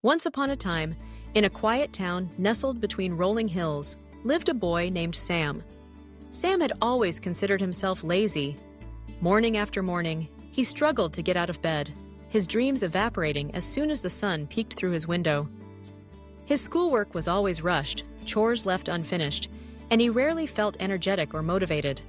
Once upon a time, in a quiet town nestled between rolling hills, lived a boy named Sam. Sam had always considered himself lazy. Morning after morning, he struggled to get out of bed, his dreams evaporating as soon as the sun peeked through his window. His schoolwork was always rushed, chores left unfinished, and he rarely felt energetic or motivated.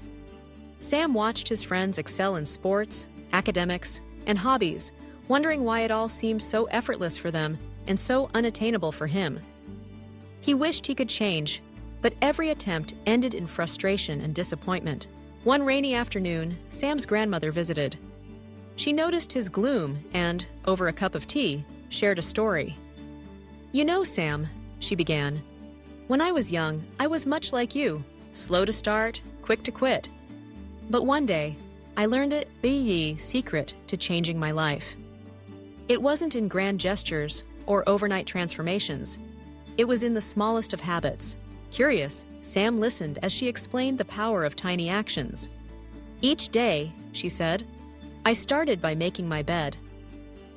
Sam watched his friends excel in sports, academics, and hobbies, wondering why it all seemed so effortless for them and so unattainable for him. He wished he could change, but every attempt ended in frustration and disappointment. One rainy afternoon, Sam's grandmother visited. She noticed his gloom and, over a cup of tea, shared a story. "You know, Sam," she began, "when I was young, I was much like you, slow to start, quick to quit. But one day, I learned it the secret to changing my life. It wasn't in grand gestures or overnight transformations. It was in the smallest of habits." Curious, Sam listened as she explained the power of tiny actions. "Each day," she said, "I started by making my bed.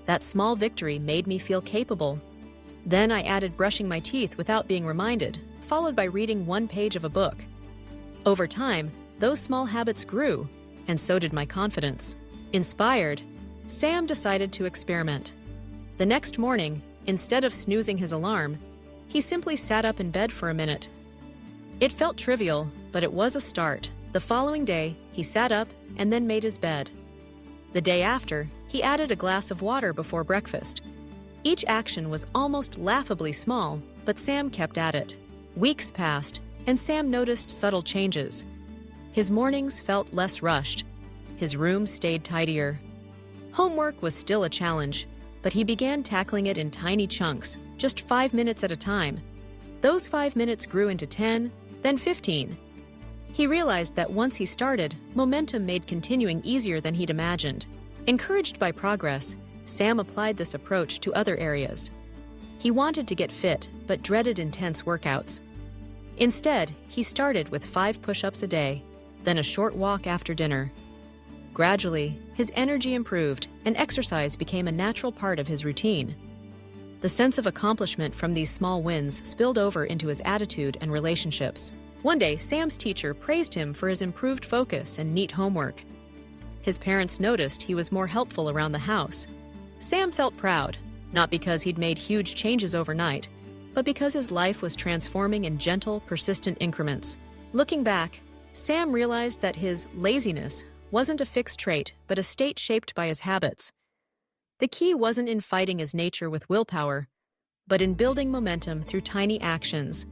That small victory made me feel capable. Then I added brushing my teeth without being reminded, followed by reading one page of a book. Over time, those small habits grew, and so did my confidence." Inspired, Sam decided to experiment. The next morning, instead of snoozing his alarm, he simply sat up in bed for a minute. It felt trivial, but it was a start. The following day, he sat up and then made his bed. The day after, he added a glass of water before breakfast. Each action was almost laughably small, but Sam kept at it. Weeks passed, and Sam noticed subtle changes. His mornings felt less rushed. His room stayed tidier. Homework was still a challenge, but he began tackling it in tiny chunks, just 5 minutes at a time. Those 5 minutes grew into 10, then 15. He realized that once he started, momentum made continuing easier than he'd imagined. Encouraged by progress, Sam applied this approach to other areas. He wanted to get fit, but dreaded intense workouts. Instead, he started with 5 push-ups a day, then a short walk after dinner. Gradually, his energy improved, and exercise became a natural part of his routine. The sense of accomplishment from these small wins spilled over into his attitude and relationships. One day, Sam's teacher praised him for his improved focus and neat homework. His parents noticed he was more helpful around the house. Sam felt proud, not because he'd made huge changes overnight, but because his life was transforming in gentle, persistent increments. Looking back, Sam realized that his laziness wasn't a fixed trait, but a state shaped by his habits. The key wasn't in fighting his nature with willpower, but in building momentum through tiny actions.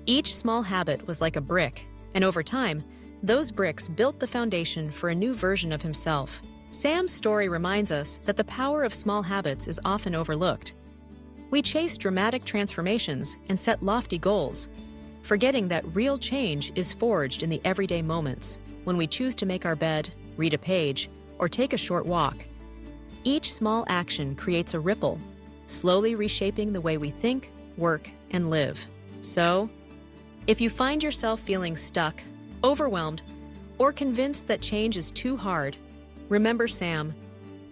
Each small habit was like a brick, and over time, those bricks built the foundation for a new version of himself. Sam's story reminds us that the power of small habits is often overlooked. We chase dramatic transformations and set lofty goals, forgetting that real change is forged in the everyday moments, when we choose to make our bed, read a page, or take a short walk. Each small action creates a ripple, slowly reshaping the way we think, work, and live. So, if you find yourself feeling stuck, overwhelmed, or convinced that change is too hard, remember Sam.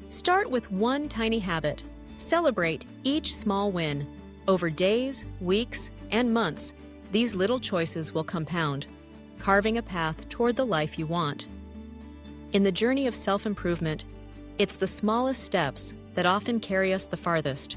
Start with one tiny habit. Celebrate each small win. Over days, weeks, and months, these little choices will compound, carving a path toward the life you want. In the journey of self-improvement, it's the smallest steps that often carry us the farthest.